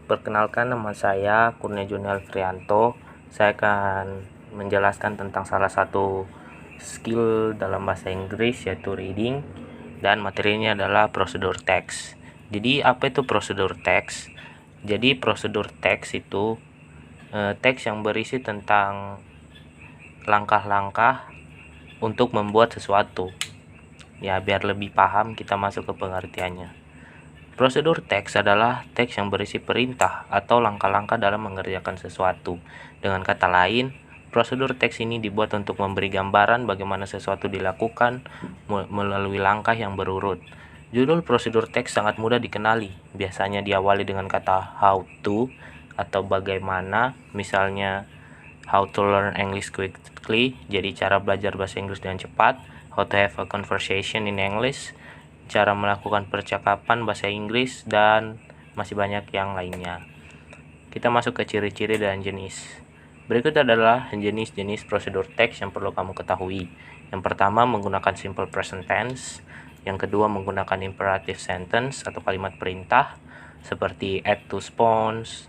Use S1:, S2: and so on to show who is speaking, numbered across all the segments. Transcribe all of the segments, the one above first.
S1: Perkenalkan, nama saya Kurnia Junial Frianto. Saya akan menjelaskan tentang salah satu skill dalam bahasa Inggris, yaitu reading, dan materinya adalah prosedur teks. Jadi apa itu prosedur teks? Jadi prosedur teks itu teks yang berisi tentang langkah-langkah untuk membuat sesuatu. Ya, biar lebih paham kita masuk ke pengertiannya. Prosedur teks adalah teks yang berisi perintah atau langkah-langkah dalam mengerjakan sesuatu. Dengan kata lain, prosedur teks ini dibuat untuk memberi gambaran bagaimana sesuatu dilakukan melalui langkah yang berurut. Judul prosedur teks sangat mudah dikenali. Biasanya diawali dengan kata how to atau bagaimana, misalnya how to learn English quickly, jadi cara belajar bahasa Inggris dengan cepat. How to have a conversation in English, cara melakukan percakapan bahasa Inggris, dan masih banyak yang lainnya. Kita masuk ke ciri-ciri dan jenis. Berikut adalah jenis-jenis prosedur teks yang perlu kamu ketahui. Yang pertama, menggunakan simple present tense. Yang kedua, menggunakan imperative sentence atau kalimat perintah seperti add 2 spoons,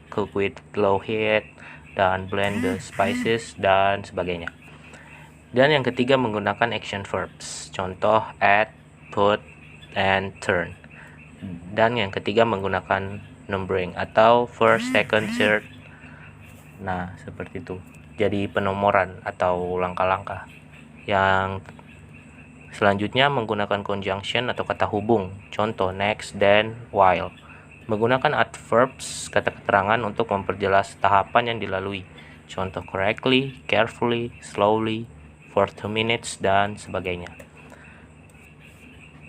S1: cook with low heat, dan blend the spices, dan sebagainya. Dan yang ketiga, menggunakan action verbs. Contoh add, put, and turn. Dan yang ketiga, menggunakan numbering atau first, second, third. Nah, seperti itu. Jadi penomoran atau langkah-langkah. Yang selanjutnya, menggunakan conjunction atau kata hubung. Contoh next, then, while. Menggunakan adverbs, kata keterangan untuk memperjelas tahapan yang dilalui. Contoh correctly, carefully, slowly, for 2 minutes, dan sebagainya.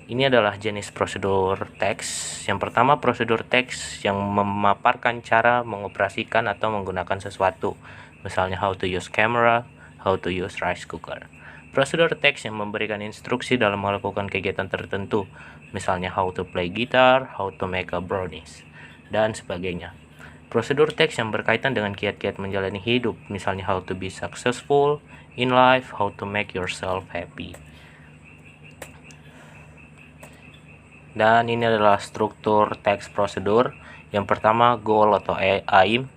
S1: Ini adalah jenis prosedur teks. Yang pertama, prosedur teks yang memaparkan cara mengoperasikan atau menggunakan sesuatu. Misalnya how to use camera, how to use rice cooker. Prosedur teks yang memberikan instruksi dalam melakukan kegiatan tertentu. Misalnya how to play guitar, how to make a brownies, dan sebagainya. Prosedur teks yang berkaitan dengan kiat-kiat menjalani hidup. Misalnya how to be successful in life, how to make yourself happy. Dan ini adalah struktur teks prosedur. Yang pertama, goal atau aim,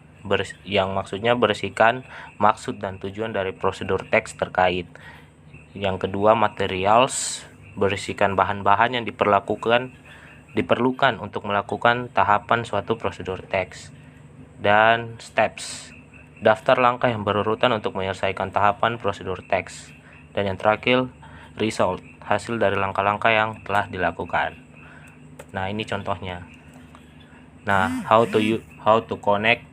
S1: yang maksudnya berisikan maksud dan tujuan dari prosedur teks terkait. Yang kedua, materials, berisikan bahan-bahan yang diperlukan untuk melakukan tahapan suatu prosedur teks. Dan steps, daftar langkah yang berurutan untuk menyelesaikan tahapan prosedur teks. Dan yang terakhir, result, hasil dari langkah-langkah yang telah dilakukan. Nah, ini contohnya. Nah, how to connect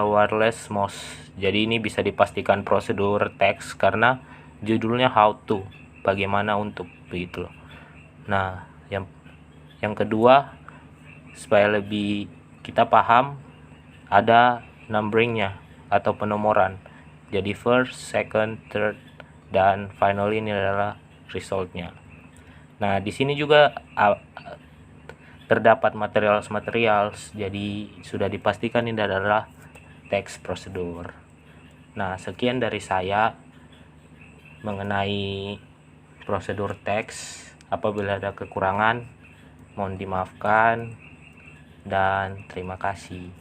S1: wireless mouse. Jadi ini bisa dipastikan prosedur teks karena judulnya how to, bagaimana untuk, begitu loh. Nah, yang kedua, supaya lebih kita paham, ada numberingnya atau penomoran. Jadi first, second, third, dan finally ini adalah resultnya. Nah, di sini juga terdapat materials. Jadi sudah dipastikan ini adalah teks prosedur. Nah, sekian dari saya mengenai prosedur teks. Apabila ada kekurangan, mohon dimaafkan, dan terima kasih.